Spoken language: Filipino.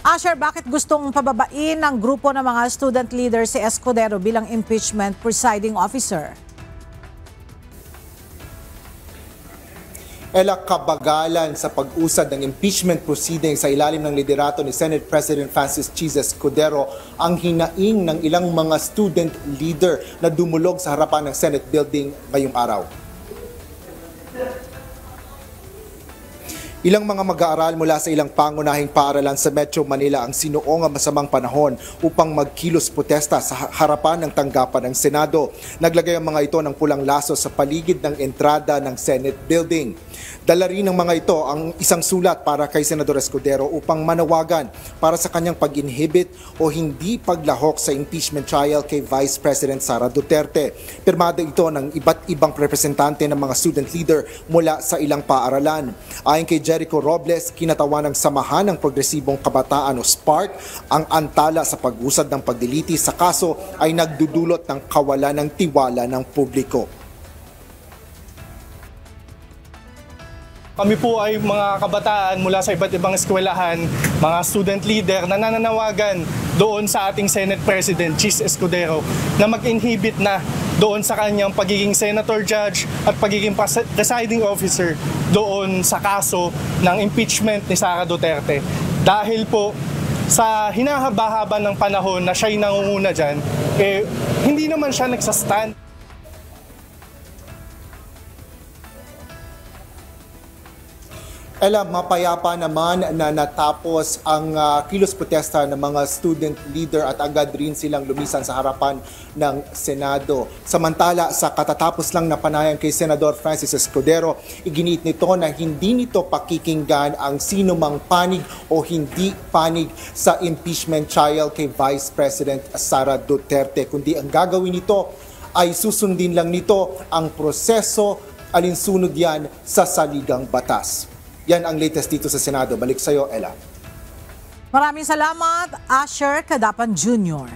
Asher, bakit gustong pababain ng grupo ng mga student leader si Escudero bilang impeachment presiding officer? Kabagalan sa pag-usad ng impeachment proceeding sa ilalim ng liderato ni Senate President Francis Cheese Escudero ang hinaing ng ilang mga student leader na dumulog sa harapan ng Senate building ngayong araw. Ilang mga mag-aaral mula sa ilang pangunahing paaralan sa Metro Manila ang sinuong ang masamang panahon upang magkilos protesta sa harapan ng tanggapan ng Senado. Naglagay ang mga ito ng pulang laso sa paligid ng entrada ng Senate building. Dala rin ng mga ito ang isang sulat para kay Senador Escudero upang manawagan para sa kanyang pag-inhibit o hindi paglahok sa impeachment trial kay Vice President Sara Duterte. Pirmado ito ng iba't ibang representante ng mga student leader mula sa ilang paaralan. Ayon kay Jericho Robles, kinatawan ng Samahan ng Progresibong Kabataan o SPARK, ang antala sa pag-usad ng pagdiliti sa kaso ay nagdudulot ng kawalan ng tiwala ng publiko. Kami po ay mga kabataan mula sa iba't ibang eskwelahan, mga student leader na nananawagan doon sa ating Senate President, Cheese Escudero, na mag-inhibit na doon sa kanyang pagiging senator judge at pagiging presiding officer doon sa kaso ng impeachment ni Sara Duterte. Dahil po sa hinahaba-haba ng panahon na siya'y nangunguna dyan, hindi naman siya nagsastand. Mapayapa naman na natapos ang kilos protesta ng mga student leader at agad rin silang lumisan sa harapan ng Senado. Samantala, sa katatapos lang na panayan kay Senador Francis Escudero, iginiit nito na hindi nito pakikinggan ang sinumang panig o hindi panig sa impeachment trial kay Vice President Sara Duterte, kundi ang gagawin nito ay susundin lang nito ang proseso, alinsunod yan sa saligang batas. Yan ang latest dito sa Senado. Balik sa'yo, Ella. Maraming salamat, Asher Cadapan Jr.